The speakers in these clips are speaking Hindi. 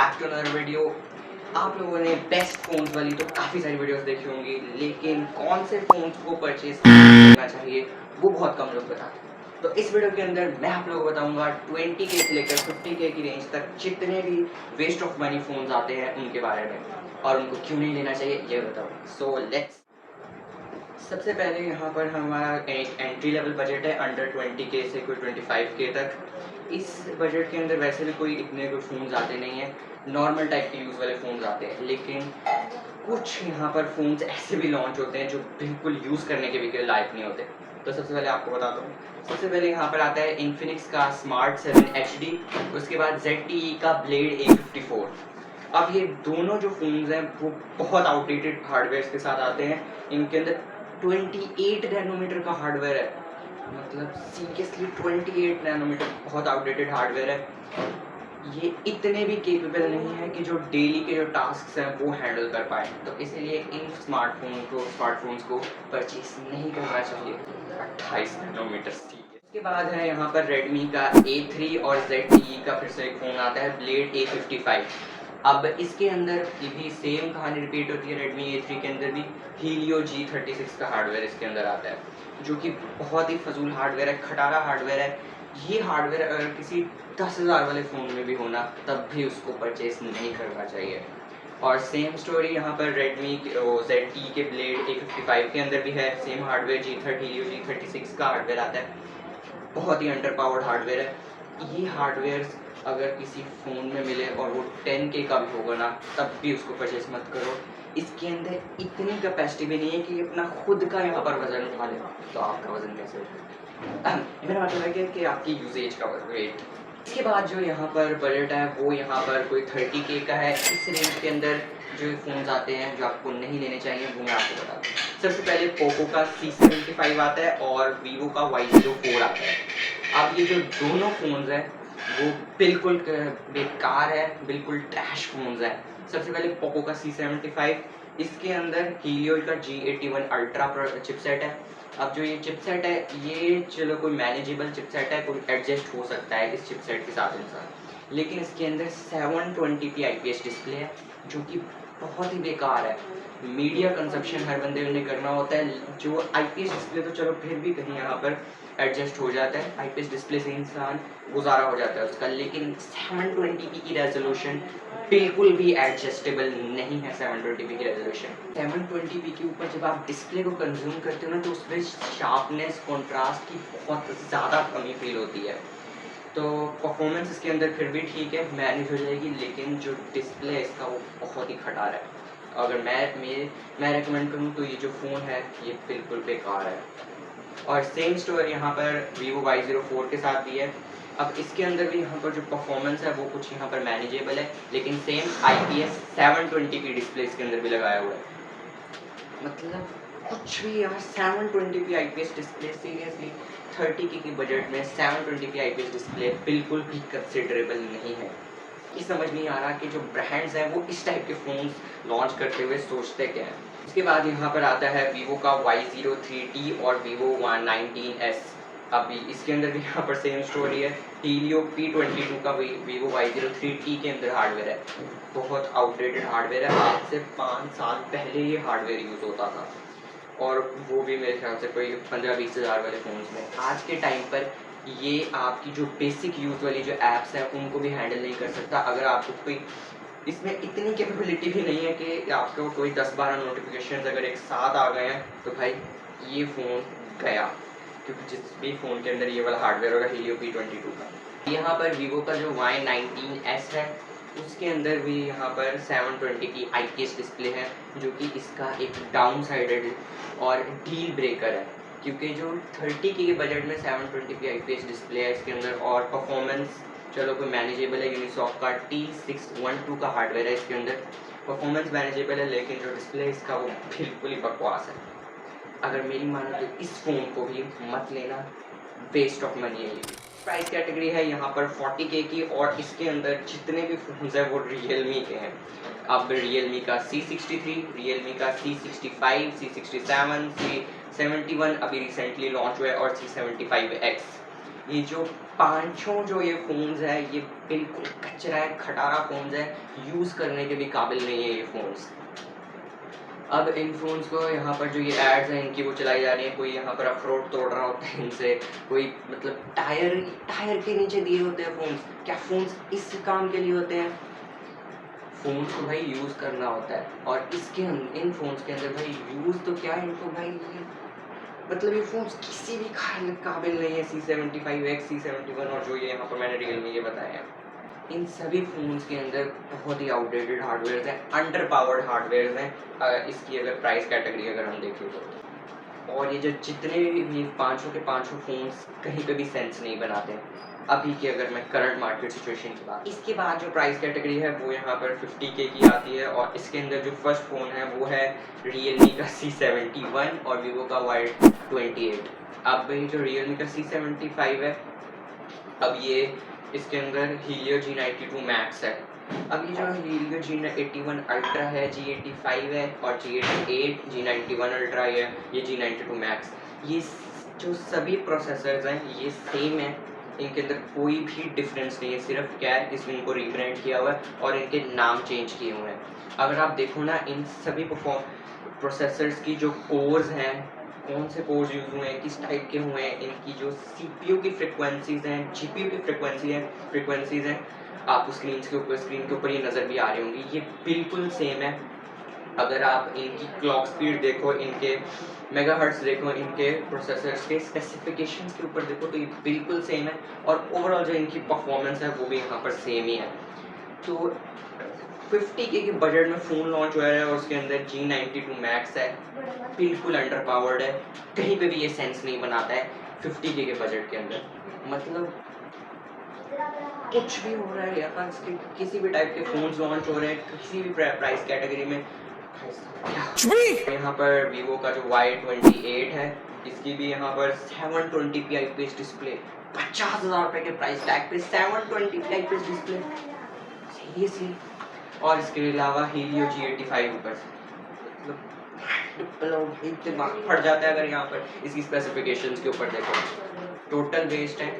Back to another video. आप लोगों ने बेस्ट फ़ोन्स वाली तो काफ़ी सारी वीडियोस देखी होंगी, लेकिन कौन से फ़ोन्स को परचेज़ करना चाहिए वो बहुत कम लोग बताते हैं। तो इस वीडियो के अंदर मैं आप लोगों को बताऊंगा 20K से लेकर 50K की रेंज तक जितने भी वेस्ट ऑफ मनी फ़ोन्स आते हैं उनके बारे में, और उनको क्यों नहीं लेना चाहिए ये बताऊँगा। सो लेट्स सबसे पहले यहाँ पर हमारा एक एंट्री लेवल बजट है अंडर 20K से कोई 25K तक। इस बजट के अंदर वैसे भी कोई इतने कोई फ़ोन्स आते नहीं हैं, नॉर्मल टाइप के यूज़ वाले फ़ोन्स आते हैं, लेकिन कुछ यहाँ पर फ़ोन्स ऐसे भी लॉन्च होते हैं जो बिल्कुल यूज़ करने के भी के लायक नहीं होते। तो सबसे पहले आपको बताता हूँ, सबसे पहले यहाँ पर आता है इन्फिनिक्स का स्मार्ट 7 HD, उसके बाद ZTE का ब्लेड A54। अब ये दोनों जो फ़ोन्स हैं वो बहुत आउटडेटेड हार्डवेयर के साथ आते हैं। इनके अंदर 28 नैनोमीटर का हार्डवेयर है, मतलब सीरियसली 28 नैनोमीटर बहुत आउटडेटेड हार्डवेयर है। ये इतने भी केपेबल नहीं है कि जो डेली के जो टास्क हैं वो हैंडल कर पाए, तो इसीलिए इन स्मार्टफोन्स को परचेज नहीं करना चाहिए। 28 नैनोमीटर ठीक है। उसके बाद है यहाँ पर रेडमी का A3 और ZTE का फिर से एक फ़ोन आता है ब्लेड A55। अब इसके अंदर ये भी सेम कहानी रिपीट होती है, रेडमी A3 के अंदर भी हीलियो G36 का हार्डवेयर इसके अंदर आता है, जो कि बहुत ही फजूल हार्डवेयर है, खटारा हार्डवेयर है। ये हार्डवेयर अगर किसी 10,000 वाले फ़ोन में भी होना तब भी उसको परचेज नहीं करना चाहिए। और सेम स्टोरी यहाँ पर रेडमी ZTE के ब्लेड A55 के अंदर भी है, सेम हार्डवेयर हीलियो G36 का हार्डवेयर आता है, बहुत ही अंडर पावर्ड हार्डवेयर है। ये हार्डवेयर अगर किसी फ़ोन में मिले और वो 10K का भी होगा ना तब भी उसको परचेज मत करो। इसके अंदर इतनी कैपेसिटी भी नहीं है कि अपना खुद का यहाँ पर वज़न उठा ले, तो आपका वज़न कैसे उठेगा? मेरा मतलब है कि आपकी यूसेज का वेट। इसके बाद जो यहाँ पर बजट है वो यहाँ पर कोई 30K का है। इस रेंज के अंदर जो फ़ोन्स आते हैं जो आपको नहीं लेने चाहिए वो मैं आपको बताता हूँ। सबसे पहले पोको का C75 आता है और वीवो का Y04 आता है। अब ये जो दोनों फ़ोन्स हैं वो बिल्कुल बेकार है, बिल्कुल ट्रैश फ़ोन्स हैं। सबसे पहले पोको का C75, इसके अंदर हीलियो का G81 अल्ट्रा चिपसेट है। अब जो ये चिपसेट है ये चलो कोई मैनेजेबल चिपसेट है, कोई एडजस्ट हो सकता है इस चिपसेट के साथ इंसान, लेकिन इसके अंदर 720p IPS डिस्प्ले है जो कि बहुत ही बेकार है। मीडिया कंजप्शन हर बंदे ने करना होता है, जो IPS डिस्प्ले तो चलो फिर भी कहीं यहाँ पर एडजस्ट हो जाता है, IPS डिस्प्ले से इंसान गुजारा हो जाता है उसका, लेकिन 720p की रेजोल्यूशन बिल्कुल भी एडजस्टेबल नहीं है। 720p की रेजोल्यूशन 720p के ऊपर जब आप डिस्प्ले को कंज्यूम करते हो ना तो उसमें शार्पनेस कॉन्ट्रास्ट की बहुत ज़्यादा कमी फील होती है। तो परफॉर्मेंस इसके अंदर फिर भी ठीक है, मैनेज हो जाएगी, लेकिन जो डिस्प्ले है इसका वो बहुत ही खटारा है। अगर मैं रेकमेंड करूँ तो ये जो फ़ोन है ये बिल्कुल बेकार है। और सेम स्टोरी यहाँ पर वीवो Y04 के साथ भी है। अब इसके अंदर भी यहाँ पर जो परफॉर्मेंस है वो कुछ यहाँ पर मैनेजेबल है, लेकिन सेम IPS 720p डिस्प्ले इसके अंदर भी लगाया हुआ है। मतलब कुछ भी यार, 720p IPS display seriously 30K की बजट में 720p IPS डिस्प्ले बिल्कुल भी कंसिडरेबल नहीं है। ये समझ नहीं आ रहा कि जो ब्रांड्स हैं वो इस टाइप के फ़ोन्स लॉन्च करते हुए सोचते क्या हैं। उसके बाद यहाँ पर आता है वीवो का Y03T और वीवो Y19s। अभी इसके अंदर भी यहाँ पर सेम स्टोरी है, हीलियो P22 का वीवो Y03T के अंदर हार्डवेयर है, बहुत आउटडेटेड हार्डवेयर है। आज से 5 साल पहले ये हार्डवेयर यूज़ होता था, और वो भी मेरे ख्याल से कोई 15-20 हज़ार वाले फ़ोन्स में। आज के टाइम पर ये आपकी जो बेसिक यूज़ वाली जो ऐप्स हैं उनको भी हैंडल नहीं कर सकता। अगर आपको कोई इसमें इतनी कैपेबिलिटी भी नहीं है कि आपको कोई 10-12 नोटिफिकेशंस अगर एक साथ आ गए हैं तो भाई ये फ़ोन गया, क्योंकि जिस भी फ़ोन के अंदर ये वाला हार्डवेयर होगा हीलियो P22 का। यहाँ पर वीवो का जो Y19s है उसके अंदर भी यहाँ पर 720 की IPS डिस्प्ले है, जो कि इसका एक डाउन साइडेड और डील ब्रेकर है, क्योंकि जो 30K के बजट में 720p IPS डिस्प्ले है इसके अंदर, और परफॉर्मेंस चलो कोई मैनेजेबल है। यूनिसॉक का T612 का हार्डवेयर है इसके अंदर, परफॉर्मेंस मैनेजेबल है, लेकिन जो डिस्प्ले है इसका वो बिल्कुल ही बकवास है। अगर मेरी मानो तो इस फ़ोन को भी मत लेना, वेस्ट ऑफ मनी है। ये प्राइस कैटेगरी है यहाँ पर 40K की, और इसके अंदर जितने भी फ़ोन्स हैं वो रियलमी के हैं। अब रियलमी का C63, रियलमी का C65, C67, C71 अभी रिसेंटली लॉन्च हुआ है, और C75X। ये जो पांचों जो ये फ़ोन्स है ये बिल्कुल कचरा है, खटारा फ़ोन्स है, यूज़ करने के भी काबिल नहीं है ये फ़ोन्स। अब इन फ़ोन्स को यहाँ पर जो ये एड्स हैं इनकी वो चलाई जा रही है, कोई यहाँ पर अखरोट तोड़ रहा होता है इनसे, कोई मतलब टायर के नीचे दिए होते हैं फ़ोन्स। क्या फ़ोन्स इस काम के लिए होते हैं? फ़ोन्स को भाई यूज़ करना होता है, और इन फ़ोन्स के अंदर भाई यूज़ तो क्या है इनको भाई, मतलब ये फ़ोन्स किसी भी काबिल नहीं है। C75X, C71 और जो ये यहाँ पर मैंने रियलमी के बताए हैं, इन सभी फ़ोन्स के अंदर बहुत ही आउटडेटेड हार्डवेयर हैं, अंडर पावर्ड हार्डवेयर हैं। इसकी अगर प्राइस कैटेगरी अगर हम देखें तो, और ये जो जितने भी पाँचों के पाँचों फ़ोन्स कहीं पे भी सेंस नहीं बनाते अभी की, अगर मैं करंट मार्केट सिचुएशन की बात। इसके बाद जो प्राइस कैटेगरी है वो यहाँ पर 50K की आती है, और इसके अंदर जो फर्स्ट फ़ोन है वो है रियलमी का C71 और वीवो का Y28। अब ये जो रियलमी का C75 है, अब ये इसके अंदर हीलियो G92 मैक्स है। अब ये जो हीलियो G81 अल्ट्रा है, G85 है, और G88, G91 अल्ट्रा है, ये G92 मैक्स, ये जो सभी प्रोसेसर्स हैं ये सेम है, इनके अंदर कोई भी डिफरेंस नहीं है, सिर्फ क्या है इसमें इनको रीब्रांड किया हुआ है और इनके नाम चेंज किए हुए हैं। अगर आप देखो ना इन सभी प्रोसेसर्स की जो कोर्स हैं, कौन से कोर्स यूज़ हुए हैं, किस टाइप के हुए हैं, इनकी जो CPU की फ्रिक्वेंसीज़ हैं, GPU की फ्रिक्वेंसीज़ हैं, आपको स्क्रीन के ऊपर ये नज़र भी आ रही होंगी, ये बिल्कुल सेम है। अगर आप इनकी क्लॉक स्पीड देखो, इनके मेगाहर्ट्ज़ देखो, इनके प्रोसेसर्स के स्पेसिफिकेशंस के ऊपर देखो, तो ये बिल्कुल सेम है, और ओवरऑल जो इनकी परफॉर्मेंस है वो भी यहाँ पर सेम ही है। तो 50K के बजट में फ़ोन लॉन्च हुआ है और उसके अंदर G92 मैक्स है, बिल्कुल अंडर पावर्ड है, कहीं पे भी ये सेंस नहीं बनाता है 50K के बजट के अंदर। मतलब कुछ भी हो रहा है यहाँ, किसी भी टाइप के फ़ोन्स लॉन्च हो रहे हैं किसी भी प्राइस कैटेगरी में। यहाँ पर वीवो का जो Y28 है, इसकी भी यहाँ पर 720p IPS डिस्प्ले, 50,000 रुपए के प्राइस टैग पे 720p IPS डिस्प्ले, सीरियसली। और इसके अलावा हीलियो G85 ऊपर से, मतलब दिमाग फट जाता है अगर यहाँ पर इसकी स्पेसिफिकेशंस के ऊपर देखो। टोटल वेस्ट है,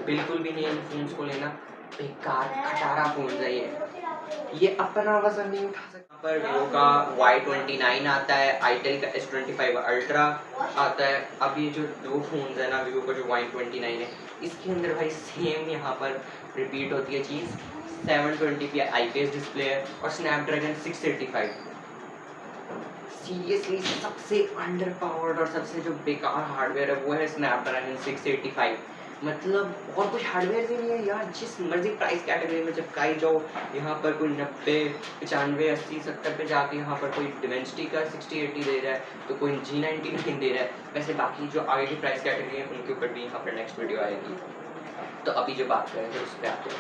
बिल्कुल भी नहीं इन फोन्स को लेना, बेकार खटारा फोन है ये अपना वजन नहीं उठा सकता। पर वीवो का Y29 आता है, आईटेल का S25 अल्ट्रा आता है। अब ये जो दो फोन है ना, वीवो का जो Y29 है, इसके अंदर भाई सेम यहाँ पर रिपीट होती है चीज़, 720p IPS डिस्प्ले है और स्नैपड्रैगन 685। सीरियसली सबसे अंडर पावर्ड और सबसे जो बेकार हार्डवेयर है वो है स्नैपड्रैगन 685। मतलब और कुछ हार्डवेयर भी नहीं है यार, जिस मर्जी प्राइस कैटेगरी में चिपकाई जाओ, यहाँ पर कोई 90, 95, 80, 70 पे जाके यहाँ पर कोई डिमेंसिटी का 60-80 दे रहा है, तो कोई G99 दे रहा है। वैसे बाकी जो आगे की प्राइस कैटेगरी है उनके ऊपर भी यहाँ पर नेक्स्ट वीडियो आएगी। तो अभी जो बात करेंगे उस पर आते हैं।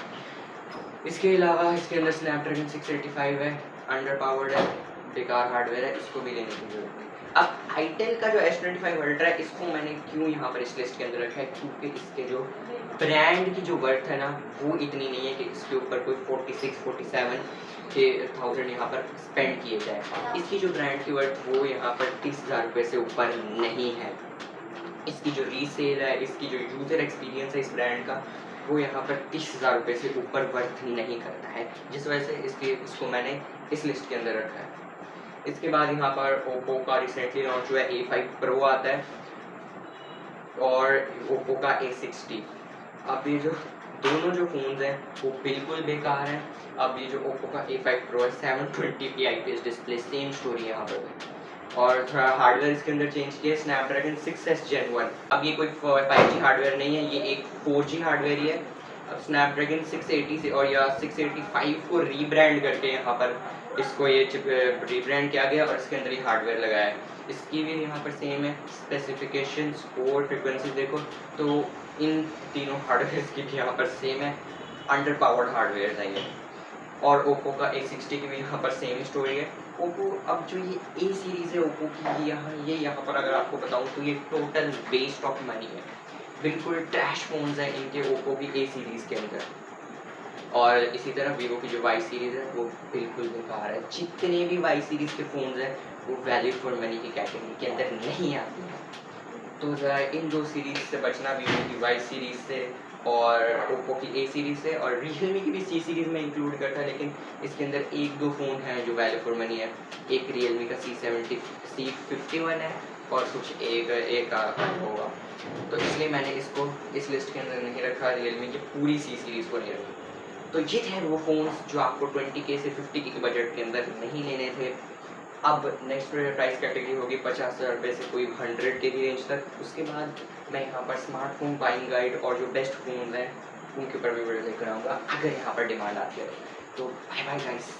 इसके अलावा इसके अंदर स्नैपड्रैगन 685 है, अंडर पावर्ड है, बेकार हार्डवेयर है, इसको भी लेने की जरूरत नहीं। अब आईटेल का जो S25 अल्ट्रा है, इसको मैंने क्यों यहाँ पर इस लिस्ट के अंदर रखा है, क्योंकि इसके जो ब्रांड की जो वर्थ है ना वो इतनी नहीं है कि इसके ऊपर कोई 46-47 के थाउजेंड यहाँ पर स्पेंड किए जाए। इसकी जो ब्रांड की वर्थ वो यहाँ पर 30,000 रुपये से ऊपर नहीं है। इसकी जो रीसेल है, इसकी जो यूज़र एक्सपीरियंस है इस ब्रांड का, वो यहाँ पर 30,000 रुपये से ऊपर वर्थ नहीं करता है, जिस वजह से इसको मैंने इस लिस्ट के अंदर रखा है। इसके बाद यहाँ पर ओप्पो का रिसेंटली लॉन्च हुआ A5 Pro आता है और ओप्पो का A60। अब ये जो दोनों जो फ़ोन्स हैं वो बिल्कुल बेकार हैं। अब ये जो ओप्पो का A5 Pro है, 720p IPS display, same story यहाँ पर, और थोड़ा हार्डवेयर इसके अंदर चेंज किया, स्नैपड्रैगन 6S Gen 1। अब ये कोई 5G हार्डवेयर नहीं है, ये एक 4G हार्डवेयर ही है। अब स्नैपड्रैगन 680 से और या 685 को रीब्रांड करके यहाँ पर इसको ये चिप रीब्रांड किया गया और इसके अंदर ही हार्डवेयर लगाया है। इसकी भी यहाँ पर सेम है, स्पेसिफिकेशंस, कोड, फ्रिक्वेंसी देखो तो इन तीनों हार्डवेयर की भी यहाँ पर सेम है, अंडर पावर्ड हार्डवेयर है ये। और ओप्पो का A60 की भी यहाँ पर सेम स्टोरी है। ओप्पो, अब जो ये A सीरीज़ है ओप्पो की, यहाँ पर अगर आपको बताऊँ तो ये टोटल वेस्ट ऑफ मनी है, बिल्कुल ट्रैश फोन्स हैं इनके ओप्पो की A सीरीज़ के अंदर। और इसी तरह वीवो की जो Y सीरीज़ है वो बिल्कुल बेकार है। जितने भी Y सीरीज़ के फ़ोन्स हैं वो वैल्यू फॉर मनी की कैटेगरी के अंदर नहीं आती हैं। तो ज़रा इन 2 सीरीज़ से बचना भी होगी, वाई सीरीज़ से और ओप्पो की ए सीरीज़ से, और रियलमी की भी सी सीरीज़ में इंक्लूड करता है, लेकिन इसके अंदर 1-2 फ़ोन हैं जो वैल्यू फॉर मनी है। एक रियलमी का C51 है और कुछ एक होगा। तो इसलिए मैंने इसको इस लिस्ट के अंदर नहीं रखा, रियलमी की पूरी सी सीरीज़ को नहीं रखा। तो ये थे वो फ़ोन्स जो आपको 20K से 50K के बजट के अंदर नहीं लेने थे। अब नेक्स्ट प्राइस कैटेगरी होगी 50,000 रुपये से कोई 100K की रेंज तक। उसके बाद मैं यहाँ पर स्मार्टफोन बाइंग गाइड और जो बेस्ट फ़ोन हैं उनके ऊपर भी वीडियो लेकर आऊँगा, अगर यहाँ पर डिमांड आती है। तो बाय बाय गाइस।